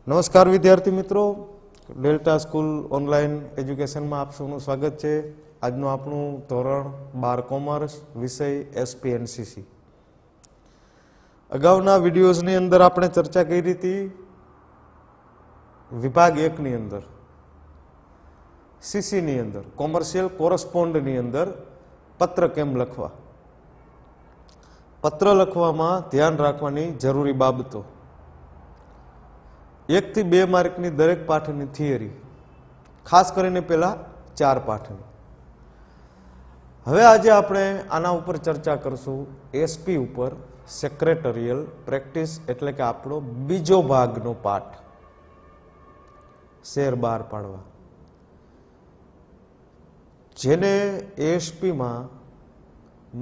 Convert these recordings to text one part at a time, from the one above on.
નમસ્કાર વિદ્યાર્થી મિત્રો, ડેલ્ટા સ્કૂલ ઓનલાઈન એજ્યુકેશનમાં આપ સૌનું સ્વાગત છે. આજનું આપણું ધોરણ 12 કોમર્સ વિષય એસપીએનસીસી. અગાઉના વિડીયોઝની અંદર આપણે ચર્ચા કરી હતી વિભાગ 1 ની અંદર સીસીની અંદર કોમર્શિયલ કોરસ્પોન્ડની અંદર પત્ર કેમ લખવા, પત્ર લખવામાં ધ્યાન રાખવાની જરૂરી બાબતો, 1 થી 2 માર્કની દરેક પાઠની થિયરી, ખાસ કરીને પેલા 4 પાઠની. હવે આજે આપણે આના ઉપર ચર્ચા કરશું એસપી ઉપર, સેક્રેટરિયલ પ્રેક્ટિસ, એટલે કે આપણો બીજો ભાગનો પાઠ, શેર બહાર પાડવા. જેને એસપીમાં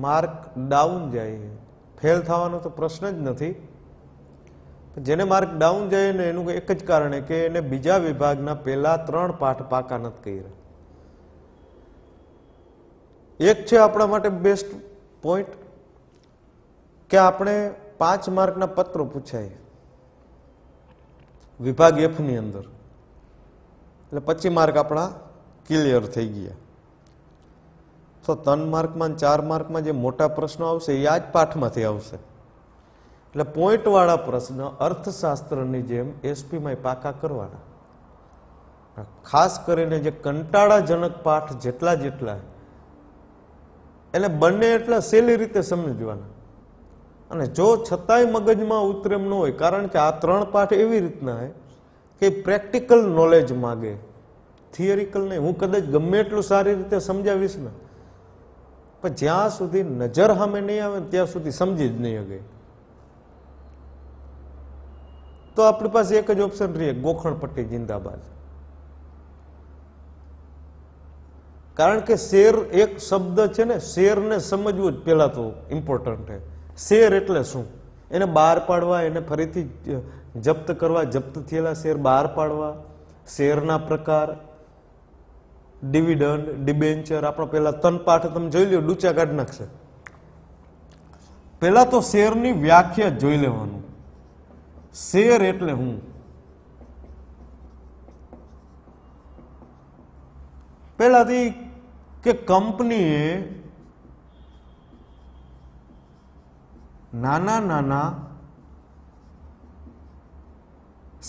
માર્ક ડાઉન જાય, ફેલ થવાનો તો પ્રશ્ન જ નથી. જેને માર્ક ડાઉન જાય ને એનું એક જ કારણ કે એને બીજા વિભાગના પહેલા 3 પાઠ પાકા નથી કર્યા. એક છે આપણા માટે બેસ્ટ પોઈન્ટ કે આપણે 5 માર્કના પત્રો પૂછાય વિભાગ F ની અંદર, એટલે 25 માર્ક આપણા ક્લિયર થઈ ગયા. તો 3 માર્કમાં 4 માર્કમાં જે મોટા પ્રશ્નો આવશે એ આ જ પાઠમાંથી આવશે. એટલે પોઈન્ટ વાળા પ્રશ્ન અર્થશાસ્ત્રની જેમ એસપીમાં પાકા કરવાના. ખાસ કરીને જે કંટાળાજનક પાઠ જેટલા એને બંને એટલા સહેલી રીતે સમજવાના. અને જો છતાંય મગજમાં ઉતરે એમ ન હોય, કારણ કે આ 3 પાઠ એવી રીતના હોય કે પ્રેક્ટિકલ નોલેજ માગે, થિયરિકલ નહીં. હું કદાચ ગમે એટલું સારી રીતે સમજાવીશ ને, પણ જ્યાં સુધી નજર સામે નહીં આવે ત્યાં સુધી સમજી જ નહીં શકે. તો આપણી પાસે એક જ ઓપ્શન રહે, ગોખણ પટ્ટી જિંદાબાદ. કારણ કે શેર એક શબ્દ છે ને, શેરને સમજવું જ પેલા તો ઇમ્પોર્ટન્ટ છે. શેર એટલે શું, એને બહાર પાડવા, એને ફરીથી જપ્ત કરવા, જપ્ત થયેલા શેર બહાર પાડવા, શેરના પ્રકાર, ડિવિડન્ડ, ડિબેન્ચર. આપણો પેલા 3 પાઠ તમે જોઈ લો, ડૂચા કાઢી નાખશે. પેલા તો શેરની વ્યાખ્યા જોઈ લેવાનું. શેર એટલે હું, પેલાથી કે કંપનીએ નાના નાના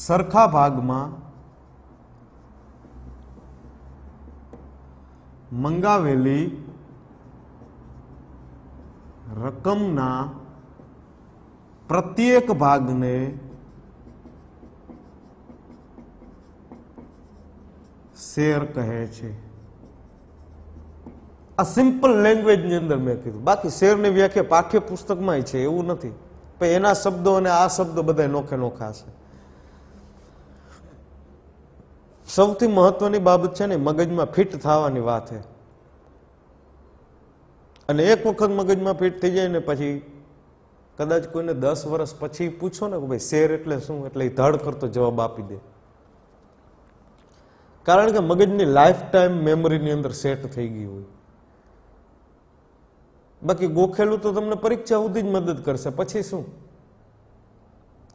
સરખા ભાગમાં મંગાવેલી રકમના પ્રત્યેક ભાગને શેર કહે છે. આ સિમ્પલ લેંગ્વેજની અંદર મેં કીધું. બાકી શેરની વ્યાખ્યા પાઠ્યપુસ્તકમાં છે, એવું નથી. પણ એના શબ્દો અને આ શબ્દો બધા નોખા છે. સૌથી મહત્વની બાબત છે ને, મગજમાં ફિટ થવાની વાત છે. અને એક વખત મગજમાં ફિટ થઈ જાય ને પછી કદાચ કોઈને 10 વર્ષ પછી પૂછો ને કે ભાઈ શેર એટલે શું, એટલે એ ધડ કરતો જવાબ આપી દે. કારણ કે મગજની લાઈફ ટાઈમ મેમરીની અંદર સેટ થઈ ગઈ હોય. બાકી ગોખેલું તો તમને પરીક્ષા સુધી જ મદદ કરશે. પછી શું,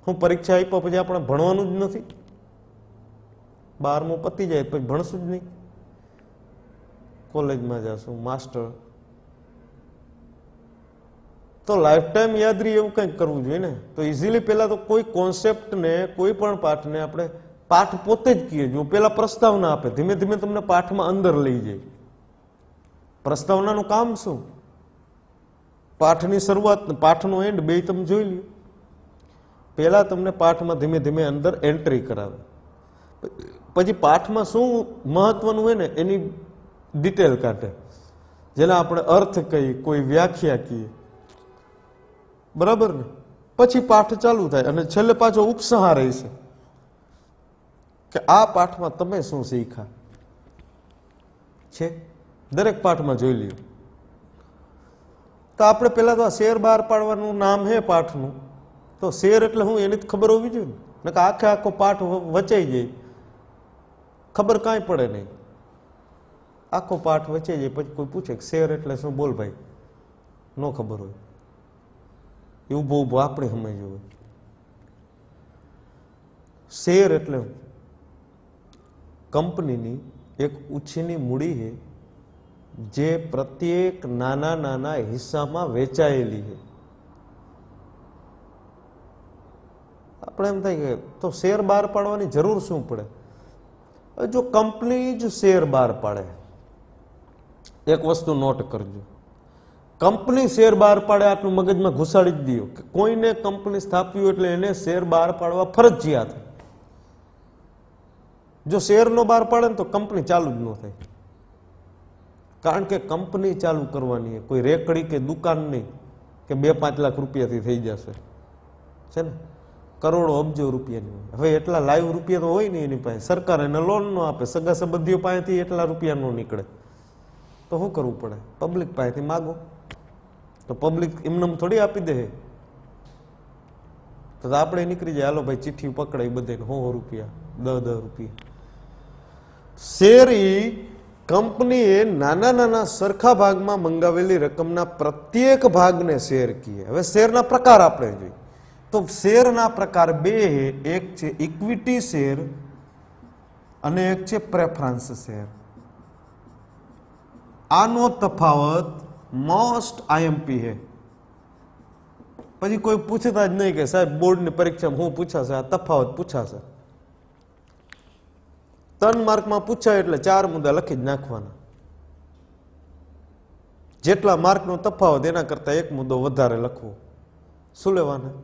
હું પરીક્ષા આપ્યા પછી આપણે ભણવાનું જ નથી, 12મું પતી જાય પછી ભણશું જ નહીં, કોલેજમાં જશું, માસ્ટર. તો લાઈફ ટાઈમ યાદ રહી એવું કંઈક કરવું જોઈએ ને. તો ઇઝીલી પેલા તો કોઈ કોન્સેપ્ટને, કોઈ પણ પાઠને આપણે પાઠ પોતે જ કહીએ. જો પેલા પ્રસ્તાવના આપે, ધીમે ધીમે તમને પાઠમાં અંદર લઈ જાય. પ્રસ્તાવનાનું કામ શું, પાઠની શરૂઆત, પાઠનો એન્ડ બે તમે જોઈ લો. પેલા તમને પાઠમાં ધીમે ધીમે અંદર એન્ટ્રી કરાવે, પછી પાઠમાં શું મહત્વનું હોય ને એની ડિટેલ કાઢે, જેને આપણે અર્થ કહીએ, કોઈ વ્યાખ્યા કહીએ, બરાબર ને. પછી પાઠ ચાલુ થાય અને છેલ્લે પાછો ઉપસંહાર રહેશે કે આ પાઠમાં તમે શું શીખ્યા છે. દરેક પાઠમાં જોઈ લ્યો. તો આપણે પેલા તો આ શેર બહાર પાડવાનું નામ હે પાઠનું, તો શેર એટલે હું એની ખબર હોવી જોઈએ ને. આખે આખો પાઠ વચાઈ જાય, ખબર કાંઈ પડે નહીં. આખો પાઠ વચાઈ જાય પછી કોઈ પૂછે કે શેર એટલે શું, બોલ ભાઈ, ન ખબર હોય. એવું બહુ આપણે સમજવું હોય. શેર એટલે કંપનીની એક ઉછીની મૂડી છે જે પ્રત્યેક નાના નાના હિસ્સામાં વેચાયેલી છે. આપણે એમ થાય કે તો શેર બહાર પાડવાની જરૂર શું પડે? જો કંપની જ શેર બહાર પાડે, એક વસ્તુ નોટ કરજો, કંપની શેર બહાર પાડે આટલું મગજમાં ઘુસાડી જ દો કે કોઈને કંપની સ્થાપ્યું એટલે એને શેર બહાર પાડવા ફરજિયાત. જો શેર નો બહાર પાડે ને તો કંપની ચાલુ જ ન થાય. કારણ કે કંપની ચાલુ કરવાની કોઈ રેકડી કે દુકાન નહીં કે 2-5 લાખ રૂપિયાથી થઈ જશે, છે ને, કરોડો અબજો રૂપિયાની હોય. હવે એટલા લાઈવ રૂપિયા તો હોય ને એની પાસે, સરકાર એને લોન નો આપે, સગા સંબંધીઓ પાસેથી એટલા રૂપિયા નો નીકળે, તો શું કરવું પડે? પબ્લિક પાસેથી માગો. તો પબ્લિક એમને થોડી આપી દે, તો આપણે નીકળી જાય, હાલો ભાઈ ચિઠ્ઠી પકડાઈ બધે 100 રૂપિયા, 10 રૂપિયા. શેર કંપનીએ નાના નાના સરખા ભાગમાં મંગાવેલી રકમના પ્રત્યેક ભાગને શેર કહીએ. હવે શેરના પ્રકાર આપણે જોઈએ તો શેરના પ્રકાર બે, એક છે ઇક્વિટી શેર અને એક છે પ્રેફરન્સ શેર. આનો તફાવત મોસ્ટ આઈએમપી है. પછી કોઈ પૂછતા જ નહીં કે સાહેબ બોર્ડની પરીક્ષામાં હું પૂછાશે, આ તફાવત પૂછાશે. 3 માર્કમાં પૂછાય એટલે 4 મુદ્દા લખી જ નાખવાના. જેટલા માર્કનો તફાવત એના કરતા 1 મુદ્દો વધારે લખવો. શું લેવાના?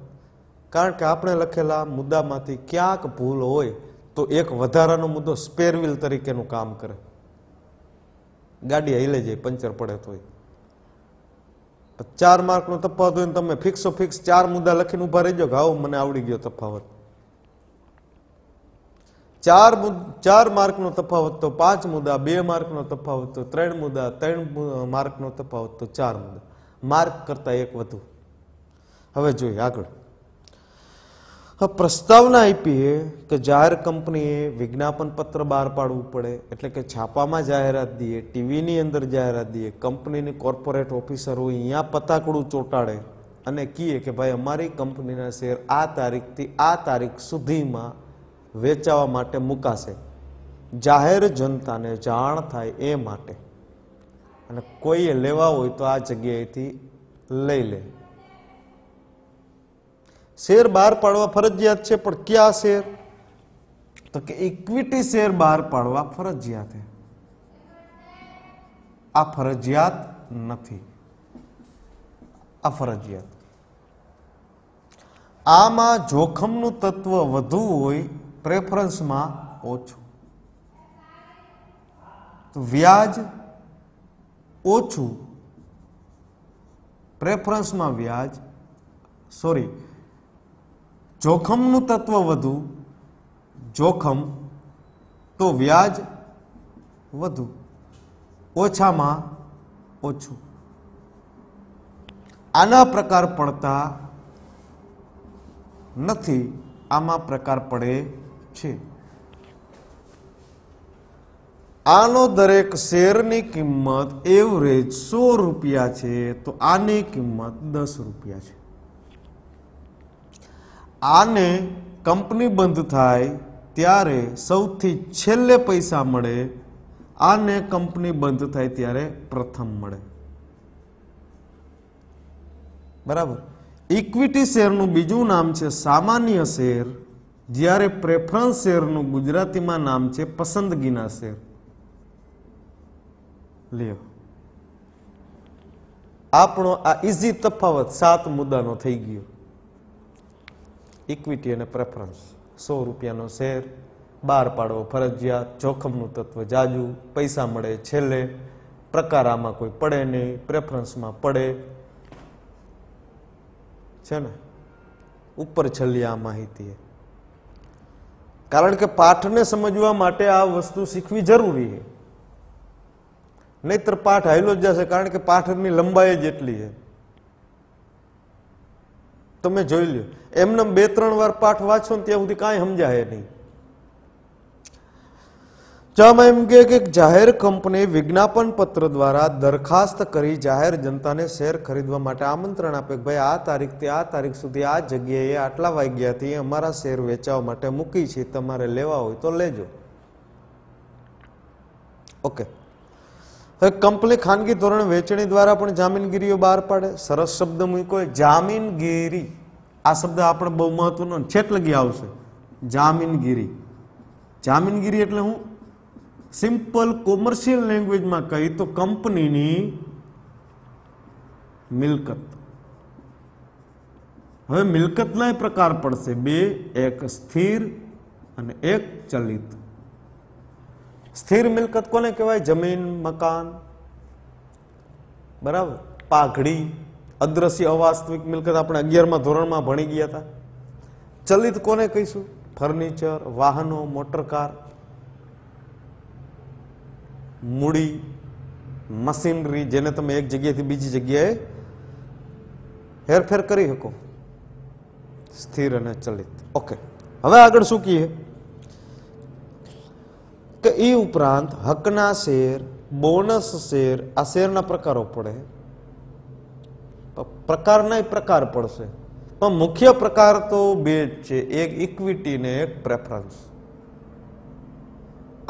કારણ કે આપણે લખેલા મુદ્દામાંથી ક્યાંક ભૂલ હોય તો એક વધારાનો મુદ્દો સ્પેરવીલ તરીકેનું કામ કરે. ગાડી हिले જાય, પંચર પડે તોય. 4 માર્કનો તફાવત હોય ને તમે ફિક્સો ફિક્સ 4 મુદ્દા લખીને ઉભા રહી જાઓ કે આવો મને આવડી ગયો તફાવત. 4 માર્કનો તફાવત તો 5 મુદ્દા, 2 માર્કનો તફાવત તો 3 મુદ્દા, 3 માર્કનો તફાવત તો 4 મુદ્દા, માર્ક કરતા 1 વધુ. હવે જોઈએ આગળ. પ્રસ્તાવના આપી કે જાહેર કંપનીએ વિજ્ઞાપન પત્ર બહાર પાડવું પડે, એટલે કે છાપામાં જાહેરાત દઈએ, ટીવીની અંદર જાહેરાત દઈએ, કંપનીની કોર્પોરેટ ઓફિસર હોય અહીંયા પતાકડું ચોંટાડે અને કહીએ કે ભાઈ અમારી કંપનીના શેર આ તારીખથી આ તારીખ સુધીમાં વેચાવા માટે મુકાશે, જાહેર જનતાને જાણ થાય એ માટે, અને કોઈએ લેવા હોય તો આ જગ્યાએથી લઈ લે. શેર બહાર પાડવા ફરજિયાત છે, પણ ક્યાં શેર? તો કે ઇક્વિટી શેર બહાર પાડવા ફરજિયાત છે. આ ફરજિયાત નથી, આ ફરજિયાત. આમાં જોખમનું તત્વ વધુ હોય, પ્રેફરન્સમાં ઓછું. તો વ્યાજ ઓછું, પ્રેફરન્સમાં વ્યાજ, સોરી, જોખમનું તત્વ વધુ, જોખમ તો વ્યાજ વધુ, ઓછામાં ઓછું. આના પ્રકાર પડતા નથી, આમાં પ્રકાર પડે છે. આનો દરેક શેરની કિંમત એવરેજ 100 રૂપિયા છે, તો આની કિંમત 10 રૂપિયા છે. આને કંપની બંધ થાય ત્યારે સૌથી છેલ્લે પૈસા મળે, આને કંપની બંધ થાય ત્યારે પ્રથમ મળે. બરાબર. ઇક્વિટી શેરનું બીજું નામ છે સામાન્ય શેર, જ્યારે પ્રેફરન્સ શેરનું ગુજરાતીમાં નામ છે પસંદગીના શેર. લ્યો, આપણો આ ઇઝી તફાવત 7 મુદ્દાનો થઈ ગયો. ઇક્વિટી અને પ્રેફરન્સ, 100 રૂપિયાનો શેર બહાર પાડવો ફરજિયાત, જોખમનું તત્વ જાજુ, પૈસા મળે છેલ્લે, પ્રકાર આમાં કોઈ પડે નહીં, પ્રેફરન્સમાં પડે છે ને. ઉપર છેલ્લી આ માહિતી. કારણ કે પાઠને સમજવા માટે આ વસ્તુ શીખવી જરૂરી છે, નહીતર પાઠ હાઈલો જ જશે. કારણ કે પાઠની લંબાઈ જ એટલી છે. તમે જોઈ લો, એમને 2-3 વાર પાઠ વાંચો ને ત્યાં સુધી કાંઈ સમજાય નહીં. ચામાં એમ કે જાહેર કંપની વિજ્ઞાપન પત્ર દ્વારા દરખાસ્ત કરી જાહેર જનતાને શેર ખરીદવા માટે આમંત્રણ આપે કે ભાઈ આ તારીખથી આ તારીખ સુધી આ જગ્યાએ આટલા વાગ્યાથી અમારા શેર વેચવા માટે મૂકી છે, તમારે લેવા હોય તો લેજો. ઓકે. હવે કંપની ખાનગી ધોરણે વેચણી દ્વારા પણ જામીનગીરીઓ બહાર પાડે. સરસ શબ્દ મૂક્યો જામીનગીરી. આ શબ્દ આપણે બહુ મહત્વનો છેટ લગી આવશે. જામીનગીરી. જામીનગીરી એટલે હું સિમ્પલ કોમર્શિયલ લેંગ્વેજમાં કહી તો કંપનીની મિલકત. હવે મિલકતના પ્રકાર પડશે બે, એક સ્થિર અને એક ચલિત. સ્થિર મિલકત કોને કહેવાય? જમીન, મકાન, બરાબર, પાઘડી, અદ્રશ્ય અવાસ્તવિક મિલકત આપણે 11મા ધોરણમાં ભણી ગયા હતા. ચલિત કોને કહીશું? ફર્નિચર, વાહનો, મોટરકાર, મૂડી, મશીનરી, જેને તમે એક જગ્યાએથી બીજી જગ્યાએ હેરફેર કરી શકો. સ્થિર અને ચલિત. ઓકે. હવે આગળ શું કહીએ કે એ ઉપરાંત હકના શેર, બોનસ શેર, આ શેરના પ્રકારો પડે. પ્રકારના પ્રકાર પડશે, પણ મુખ્ય પ્રકાર તો બે જ છે, એક ઇક્વિટી ને એક પ્રેફરન્સ.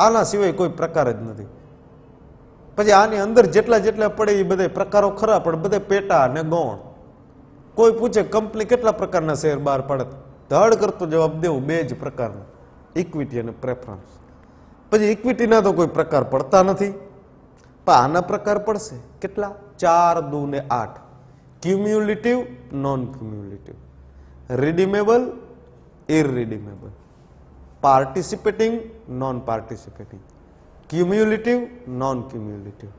આના સિવાય કોઈ પ્રકાર જ નથી. પછી આની અંદર જેટલા જેટલા પડે એ બધા પ્રકારો ખરા, પણ બધા પેટા અને ગૌણ. કોઈ પૂછે કંપની કેટલા પ્રકારના શેર બહાર પાડે, ધડ કરતો જવાબ દેવું, બે જ પ્રકારના, ઇક્વિટી અને પ્રેફરન્સ. પછી ઇક્વિટીના તો કોઈ પ્રકાર પડતા નથી, પણ આના પ્રકાર પડશે. કેટલા? 4, 2 ને 8. Cumulative, non cumulative, redeemable, irredeemable, participating, non participating, cumulative, non cumulative.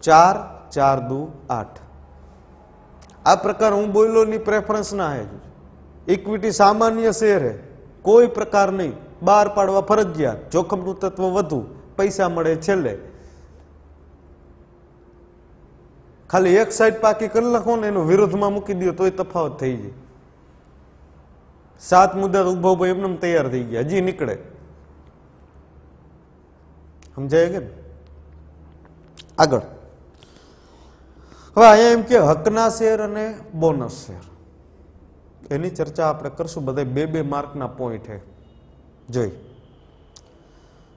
4, 4, 2, 8. આ પ્રકાર હું બોલ્યો ની પ્રેફરન્સ ના હે. ઇક્વિટી સામાન્ય શેર હે, કોઈ પ્રકાર નહીં, બહાર પાડવા ફરજિયાત, જોખમનું તત્વ વધુ, પૈસા મળે છેલ્લે. ખાલી એક સાઈડ પાકી કરી નાખો ને એનો વિરોધમાં મૂકી દો તોય તફાવત થઈ જાય. 7 મુદ્દા ઉભો ઉભો એમને તૈયાર થઈ ગયા, હજી નીકળે. સમજાય કે? આગળ હવે અહીંયા એમ કે હકના શેર અને બોનસ શેર, એની ચર્ચા આપણે કરશું. બધા 2-2 માર્કના પોઈન્ટ છે, જોઈ.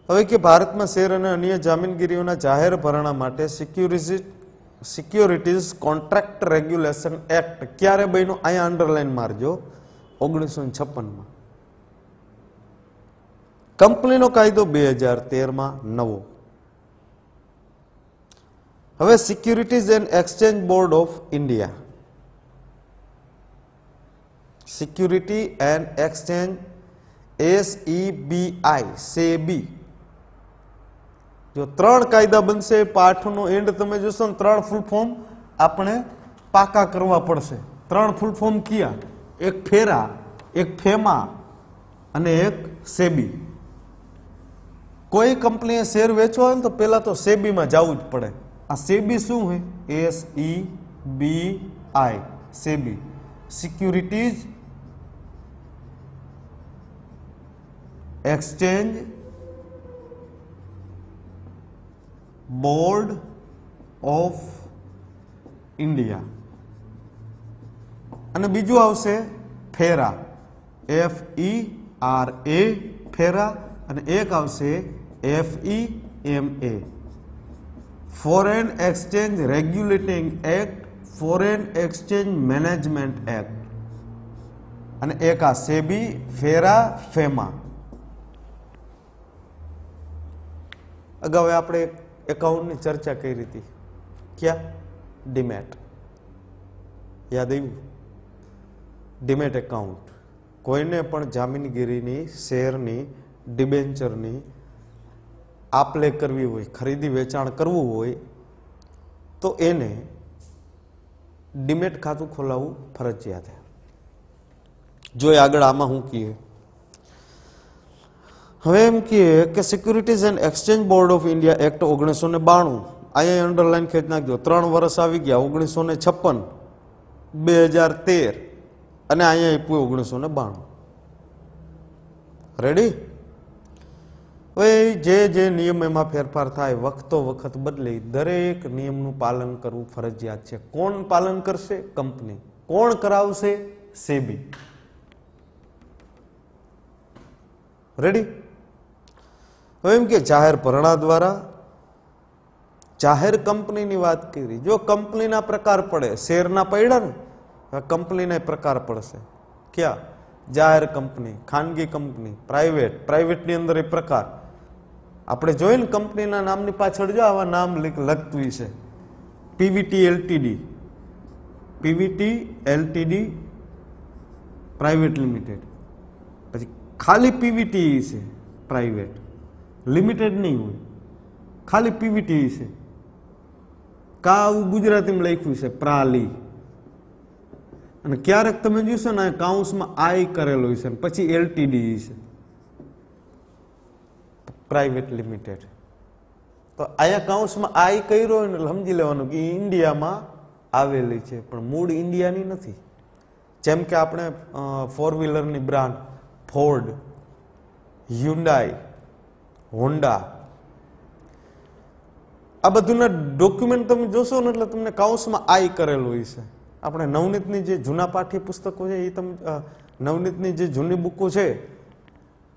હવે કે ભારતમાં શેર અને અન્ય જામીનગીરીઓના જાહેર ભરણા માટે સિક્યોરિટીઝ કોન્ટ્રાક્ટ રેગ્યુલેશન એક્ટ ક્યારે બન્યો? અહીંયા અંડરલાઈન મારજો. 1956માં. કંપનીનો કાયદો 2013માં નવો. હવે securities and exchange board of India, security and exchange, SEBI, SEBI. જો 3 કાયદા બનશે, પાઠનો એન્ડ તમે જોશો ને 3 ફૂલ ફોર્મ આપણે પાકા કરવા પડશે. 3 ફૂલ ફોર્મ કયા? એક ફેરા, એક ફેમા અને એક સેબી. કોઈ કંપનીએ શેર વેચવા હોય ને તો પેલા તો સેબીમાં જવું જ પડે. આ સેબી શું હોય? SEBI, SEBI, securities exchange board of India. અને બીજું આવશે ફેરા, FERA, ફેરા. અને એક આવશે FEMA, foreign exchange regulating act, foreign exchange management act. અને એક આ સેબી, ફેરા, ફેમા. અગાઉ આપણે એકાઉન્ટની ચર્ચા કરી હતી. ક્યાં? ડીમેટ. યાદ આવ્યું? ડીમેટ એકાઉન્ટ કોઈને પણ જામીનગીરીની, શેરની, ડિબેન્ચરની આપલે કરવી હોય, ખરીદી વેચાણ કરવું હોય તો એને ડીમેટ ખાતું ખોલાવવું ફરજિયાત છે. જો આગળ આમાં હું કહીએ, હવે એમ કહીએ કે securities and exchange board of India act 1992. અહીંયા અંડરલાઈન ખેંચ નાખજો. 3 વર્ષ આવી ગયા, 1956, 2013 અને અહીંયા આપ્યું 1992. રેડી? હવે જે જે નિયમ એમાં ફેરફાર થાય વખતો વખત બદલે દરેક નિયમનું પાલન કરવું ફરજિયાત છે. કોણ પાલન કરશે? કંપની. કોણ કરાવશે? સેબી. રેડી? હવે એમ કે જાહેર ભરણા દ્વારા જાહેર કંપનીની વાત કરી. જો કંપનીના પ્રકાર પડે, શેરના પડ્યા ને, કંપનીના પ્રકાર પડશે. ક્યાં? જાહેર કંપની, ખાનગી કંપની, પ્રાઇવેટ. પ્રાઇવેટની અંદર એ પ્રકાર આપણે જોઈએ ને, કંપનીના નામની પાછળ જો આવા નામ લખતું છે. Pvt LTD, Pvt LTD private limited. પછી ખાલી પીવીટી છે પ્રાઇવેટ, લિમિટેડ નહીં હોય, ખાલી પીવીટી છે. કા આવું ગુજરાતીમાં લખ્યું છે પ્રાલી. અને ક્યારેક તમે જોશો ને કાઉન્સમાં આઈ કરેલો છે, પછી એલટીડી છે, પ્રાઇવેટ લિમિટેડ. તો અહીંયા કાઉન્સમાં આઈ કર્યો હોય ને સમજી લેવાનું કે ઇન્ડિયામાં આવેલી છે, પણ મૂળ ઇન્ડિયાની નથી. જેમ કે આપણે ફોર વ્હીલરની બ્રાન્ડ ફોર્ડ, હ્યુન્ડાઈ, હોન્ડા, આ બધુંના ડોક્યુમેન્ટ તમે જોશો ને એટલે તમને કાઉન્સમાં આઈ કરેલું હોય છે. આપણે નવનીતની જે જૂના પાઠ્ય પુસ્તકો છે એ તમે નવનીતની જે જૂની બુકો છે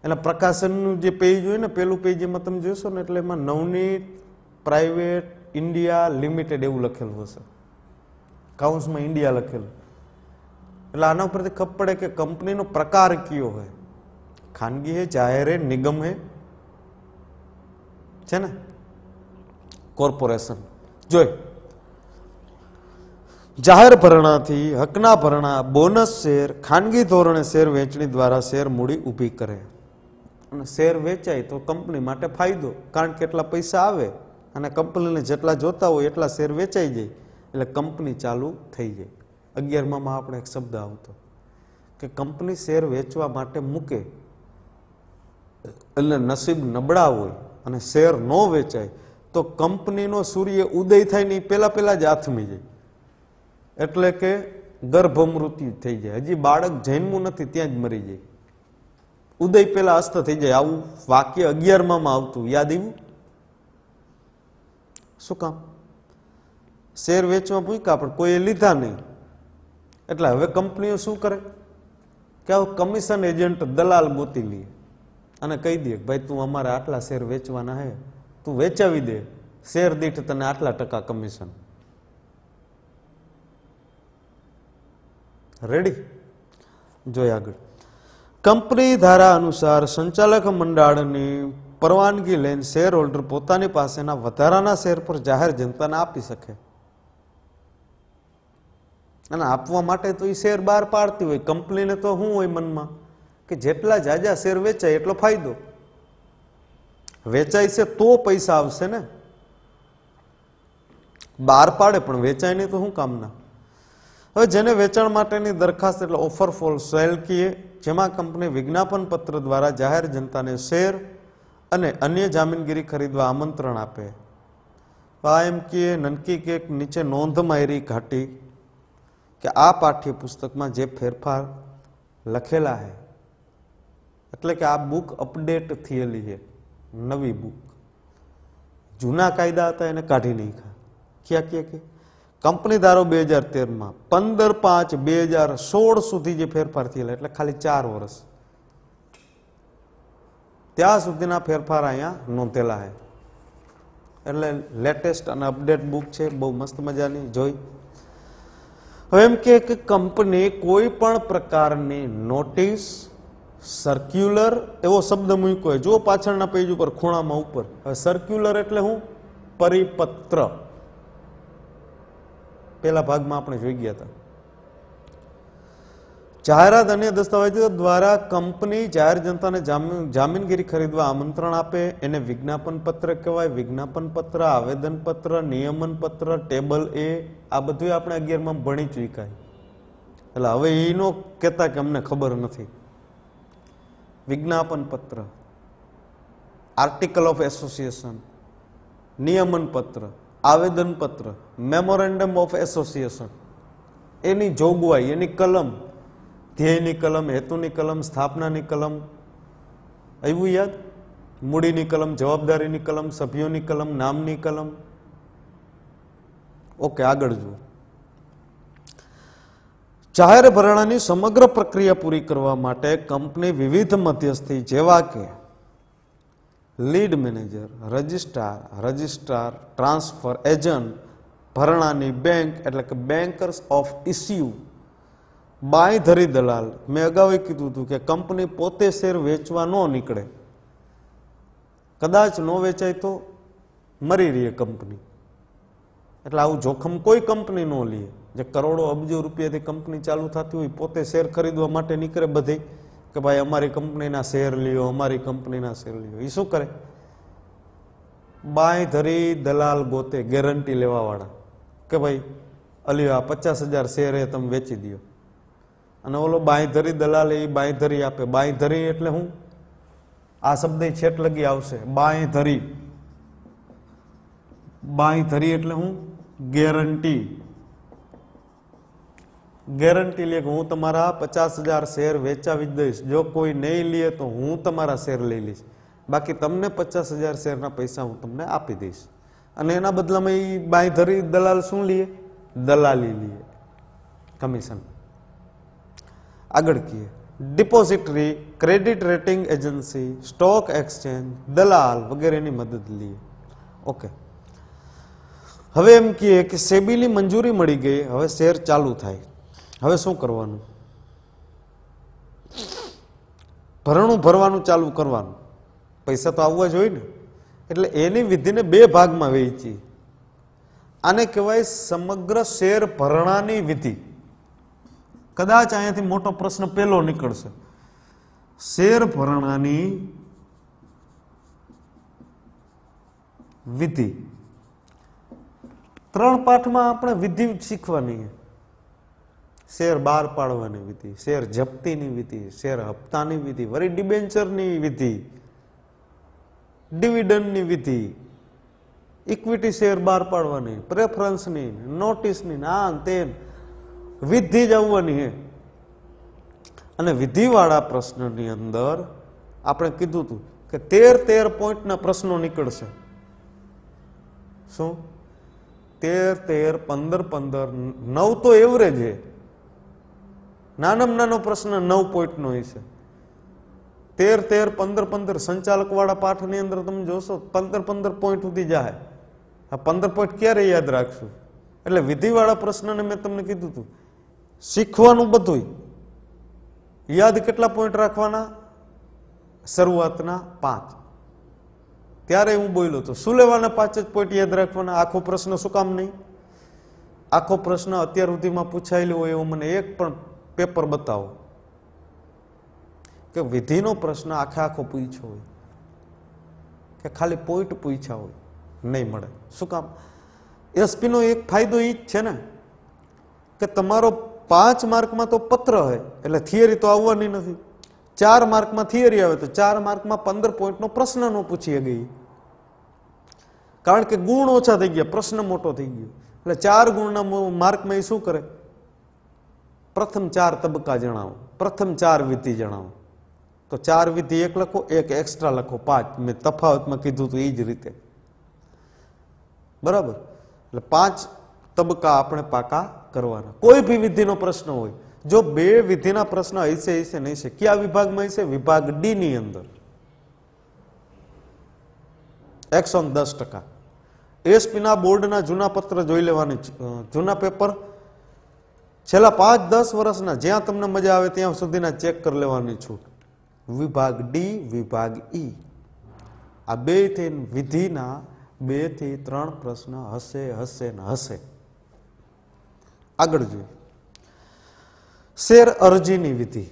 એના પ્રકાશનનું જે પેજ હોય ને, પેલું પેજ એમાં તમે જોશો ને એટલે એમાં નવનીત પ્રાઇવેટ ઇન્ડિયા લિમિટેડ એવું લખેલું હશે, કાઉન્સમાં ઇન્ડિયા લખેલું. એટલે આના ઉપરથી ખબર પડે કે કંપનીનો પ્રકાર કયો હોય. ખાનગી હે, જાહેર હે, નિગમ હે, છે ને, કોર્પોરેશન. જોઈ જાહેર ભરણાથી હકના ભરણા, બોનસ શેર, ખાનગી ધોરણે શેર વેચણી દ્વારા શેર મૂડી ઊભી કરે. અને શેર વેચાય તો કંપની માટે ફાયદો, કારણ કે એટલા પૈસા આવે અને કંપનીને જેટલા જોતા હોય એટલા શેર વેચાઈ જાય એટલે કંપની ચાલુ થઈ જાય. 11માં આપણે એક શબ્દ આવતો કે કંપની શેર વેચવા માટે મૂકે એટલે નસીબ નબળા હોય અને શેર ન વેચાય તો કંપનીનો સૂર્ય ઉદય થાય ને પેલા જ આથમી જાય, એટલે કે ગર્ભ મૃત્યુ થઈ જાય. હજી બાળક જન્મવું નથી ત્યાં જ મરી જાય, ઉદય પેલા અસ્ત થઈ જાય. આવું વાક્ય 11માં આવતું, યાદ આવ્યું? શું કામ? શેર વેચવા મૂક્યા પણ કોઈએ લીધા નહીં, એટલે હવે કંપનીઓ શું કરે કે કમિશન એજન્ટ દલાલ ગોતી લે અને કહી દે ભાઈ તું અમારે આટલા શેર વેચવાના હે, તું વેચાવી દે, શેર દીઠ તને આટલા ટકા કમિશન. રેડી? જોઈ આગળ. કંપની ધારા અનુસાર સંચાલક મંડળની પરવાનગી લઈને શેર હોલ્ડર પોતાની પાસેના વધારાના શેર પર જાહેર જનતાને આપી શકે. અને આપવા માટે તો એ શેર બહાર પાડતી હોય. કંપનીને તો શું હોય મનમાં કે જેટલા જાજા શેર વેચાય એટલો ફાયદો. વેચાય છે તો પૈસા આવશે ને, બહાર પાડે પણ વેચાય નહીં તો શું કામના. હવે જેને વેચાણ માટેની દરખાસ્ત એટલે ઓફર ફોર સેલ કીએ, જેમાં કંપની વિજ્ઞાપન પત્ર દ્વારા જાહેર જનતાને શેર અને અન્ય જામીનગીરી ખરીદવા આમંત્રણ આપે. આ એમ કે નનકી કે નીચે નોંધ મારી ઘાટી કે આ પાઠ્ય પુસ્તકમાં જે ફેરફાર લખેલા है, એટલે કે આ બુક અપડેટ થયેલી છે, નવી બુક. જૂના કાયદા હતા એને કાઢી નાખ્યા. ક્યાં ક્યાં કે કંપની ધારો 2013માં 15/5/2016 સુધી જે ફેરફાર થયેલા, એટલે ખાલી 4 વર્ષ ત્યાં સુધીના ફેરફાર અહીંયા નોંધેલા છે. એટલે લેટેસ્ટ અને અપડેટ બુક છે, બહુ મસ્ત મજાની. જોઈ હવે એમ કે કંપની કોઈ પણ પ્રકારની નોટિસ, સર્ક્યુલર એવો શબ્દ મૂક્યો હોય, જો પાછળના પેજ ઉપર ખૂણામાં ઉપર. હવે સર્ક્યુલર એટલે શું? પરિપત્ર. પેલા ભાગમાં આપણે જોઈ ગયા હતા. જાહેરાત અન્ય દસ્તાવેજો દ્વારા કંપની જાહેર જનતાને જામીનગીરી ખરીદવા આમંત્રણ આપે એને વિજ્ઞાપન પત્ર કહેવાય. વિજ્ઞાપન પત્ર, આવેદન પત્ર, નિયમન પત્ર, ટેબલ એ, આ બધું આપણે 11માં ભણી ચૂક્યા. એટલે હવે એનો કહેતા કે અમને ખબર નથી. વિજ્ઞાપન પત્ર, આર્ટિકલ ઓફ એસોસિએશન, નિયમન પત્ર, આવેદન પત્ર, મેમોરેન્ડમ ઓફ એસોસિએશન, એની જોગવાઈ, એની કલમ, ધ્યેયની કલમ, હેતુની કલમ, સ્થાપનાની કલમ, આવ્યું યાદ? મૂડીની કલમ, જવાબદારીની કલમ, સભ્યોની કલમ, નામની કલમ. ઓકે, આગળ જુઓ. જાહેર ભરણાની સમગ્ર પ્રક્રિયા પૂરી કરવા માટે કંપની વિવિધ મધ્યસ્થી જેવા કે lead manager, registrar, transfer agent, ભરણાની બેંક એટલે કે બેન્કર્સ ઓફ ઇસ્યુ, બાંયધરી દલાલ. મેં અગાઉ કીધું હતું કે કંપની પોતે શેર વેચવા ન નીકળે, કદાચ ન વેચાય તો મરી રહી કંપની. એટલે આવું જોખમ કોઈ કંપની ન લે. જે કરોડો અબજો રૂપિયાથી કંપની ચાલુ થતી હોય, પોતે શેર ખરીદવા માટે નીકળે બધી કે ભાઈ અમારી કંપનીના શેર લ્યો, અમારી કંપનીના શેર લ્યો. એ શું કરે? બાંયધરી દલાલ ગોતે, ગેરંટી લેવા વાળા કે ભાઈ અલ્યો આ 50,000 શેર એ તમે વેચી દો. અને ઓલો બાંયધરી દલાલ એ બાંયધરી આપે. બાંયધરી એટલે હું? આ શબ્દ છેટ લગી આવશે. બાંયધરી. બાંયધરી એટલે હું? ગેરંટી. ગેરંટી લે કે હું તમારા 50,000 શેર વેચાવી જ દઈશ, જો કોઈ નહીં લે તો હું તમારા શેર લઈ લઈશ, બાકી તમને 50,000 શેરના પૈસા હું તમને આપી દઈશ. અને એના બદલામાં એ બાંયધરી દલાલ શું લે? દલાલી લે, કમિશન. આગળ કહીએ depository, credit rating agency, stock exchange, દલાલ વગેરેની મદદ લઈએ. ઓકે, હવે એમ કહીએ કે સેબીની મંજૂરી મળી ગઈ, હવે શેર ચાલુ થાય. હવે શું કરવાનું? ભરણું ભરવાનું ચાલુ કરવાનું. પૈસા તો આવવા જોઈએ ને. એટલે એની વિધિને 2 ભાગમાં વહેંચી. આને કહેવાય સમગ્ર શેર ભરણાની વિધિ. કદાચ અહીંયાથી મોટો પ્રશ્ન પેલો નીકળશે. શેર ભરણાની વિધિ. 3 પાઠમાં આપણે વિધિ શીખવાની છે. શેર બહાર પાડવાની વિધિ, શેર જપ્તીની વિધિ, શેર હપ્તાની વિધિ, વળી ડિબેન્ચરની વિધિ, ડિવિડન્ડની વિધિ, ઇક્વિટી શેર બહાર પાડવાની, પ્રેફરન્સની, નોટિસની, આ તે વિધિ જ આવવાની છે. અને વિધિવાળા પ્રશ્નની અંદર આપણે કીધું હતું કે 13 પોઈન્ટના પ્રશ્નો નીકળશે. શું? 13, 15, 9 તો એવરેજ છે. નાનામાં નાનો પ્રશ્ન 9 પોઈન્ટનો હશે. 13, 15 સંચાલક વાળા પાઠની અંદર તમે જોશો 15 પોઈન્ટ સુધી જાય. આ 15 પોઈન્ટ ક્યારે યાદ રાખશું? એટલે વિધિવાળા પ્રશ્નને મેં તમને કીધું હતું શીખવાનું બધું. યાદ કેટલા પોઈન્ટ રાખવાના? શરૂઆતના 5. ત્યારે હું બોલ્યો હતો શું લેવાના 5 જ પોઈન્ટ યાદ રાખવાના. આખો પ્રશ્ન શું કામ નહીં? આખો પ્રશ્ન અત્યાર સુધીમાં પૂછાયેલો હોય એવો મને એક પણ પેપર બતાવો કે વિધિનો પ્રશ્ન આખો પૂછ્યો હોય કે ખાલી પોઈન્ટ પૂછ્યા હોય. નહીં મળે. શું કામ? એસપીનો એક ફાયદો એ જ છે ને કે તમારો 5 માર્કમાં તો પત્ર હોય એટલે થિયરી તો આવવાની નથી. 4 માર્કમાં થિયરી આવે તો 4 માર્કમાં 15 પોઈન્ટનો પ્રશ્ન ન પૂછી ગઈ, કારણ કે ગુણ ઓછા થઈ ગયા, પ્રશ્ન મોટો થઈ ગયો. એટલે 4 ગુણના માર્કમાં એ શું કરે? પ્રથમ 4 તબક્કા જણાવો, પ્રથમ 4 વિધિ જણાવો. તો 4 વિધિ 1 લખો, 1 એક્સ્ટ્રા લખો, 5. મેં તફાવતમાં કીધું હતું એ જ રીતે. બરાબર? એટલે 5 તબક્કા આપણે પાકા કરવાના. કોઈ બી વિધિનો પ્રશ્ન હોય, જો 2 વિધિના પ્રશ્ન હશે નહીં છે, કયા વિભાગમાં હશે? વિભાગ ડી ની અંદર 110%. એસપીના બોર્ડના જૂના પત્ર જોઈ લેવાની, જૂના પેપર છેલ્લા 5-10 વર્ષના જ્યાં તમને મજા આવે ત્યાં સુધીના ચેક કરી લેવાની છૂટ. વિભાગ ડી, વિભાગ ઈ, આ 2 થી વિધિના 2 થી 3 પ્રશ્ન હશે ને હશે. આગળ જોઈએ શેર અરજીની વિધિ.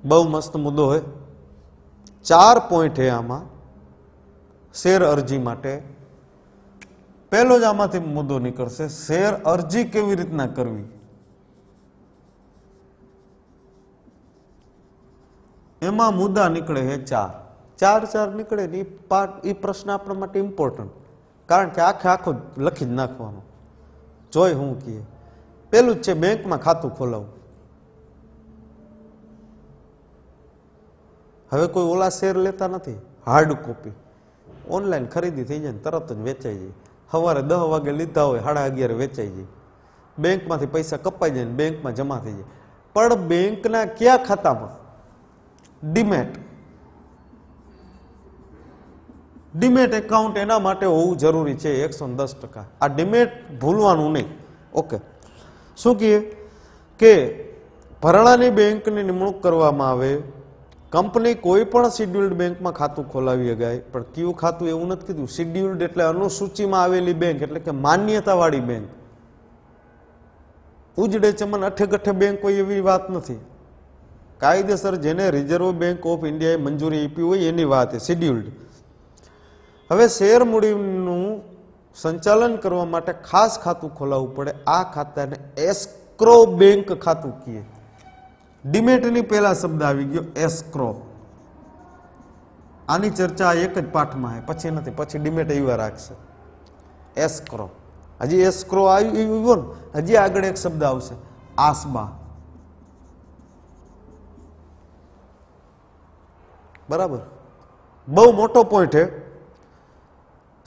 બહુ મસ્ત મુદ્દો હોય. 4 પોઈન્ટ છે આમાં શેર અરજી માટે. પહેલો જ આમાંથી મુદ્દો નીકળશે, શેર અરજી કેવી રીતના કરવી. એમાં મુદ્દા નીકળે છે 4 નીકળે ને એ પ્રશ્ન આપણા માટે ઇમ્પોર્ટન્ટ, કારણ કે આખો લખી જ નાખવાનો. જોઈ હું કહીએ પેલું જ છે બેંકમાં ખાતું ખોલાવવું. હવે કોઈ ઓલા શેર લેતા નથી, હાર્ડ કોપી ઓનલાઈન ખરીદી થઈ જાય ને તરત જ વેચાઈ જાય. સવારે 10 વાગે લીધા હોય 11:30 વેચાઈ જાય. બેંકમાંથી પૈસા કપાઈ જાય ને બેંકમાં જમા થઈ જાય. પણ બેંકના કયા ખાતામાં? ડીમેટ એકાઉન્ટ એના માટે હોવું જરૂરી છે 110%. આ ડીમેટ ભૂલવાનું નહીં. ઓકે, શું કહે કે ભરાણાની બેંકની નિમણૂક કરવામાં આવે. કંપની કોઈ પણ શિડ્યુલ્ડ બેંકમાં ખાતું ખોલાવી શકાય, પણ કયું ખાતું એવું નથી કીધું. શિડ્યુલ્ડ એટલે અનુસૂચિમાં આવેલી બેંક, એટલે કે માન્યતાવાળી બેંક. ઉજડે ચમન અઠે ગઠે બેંક કોઈ એવી વાત નથી. કાયદેસર જેને રિઝર્વ બેંક ઓફ ઇન્ડિયાએ મંજૂરી આપી હોય એની વાત છે શિડ્યુલ્ડ. હવે શેર મૂડીનું સંચાલન કરવા માટે ખાસ ખાતું ખોલાવવું પડે. આ ખાતાને એસ્ક્રો બેંક ખાતું કહે. ડીમેટની પહેલા શબ્દ આવી ગયો એસ્ક્રો. આની ચર્ચા એક જ પાઠમાં છે, પછી નથી. પછી ડીમેટ એવા રાખશે એસ્ક્રો. હજી એસ્ક્રો આવ્યો ને, હજી આગળ એક શબ્દ આવશે આસબા. બરાબર, બહુ મોટો પોઈન્ટ છે.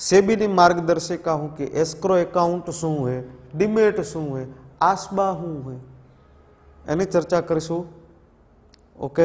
સેબીની માર્ગદર્શિકા હું કે એસ્ક્રો એકાઉન્ટ શું है, ડીમેટ શું है, આસબા શું है, એની ચર્ચા કરીશું. ઓકે.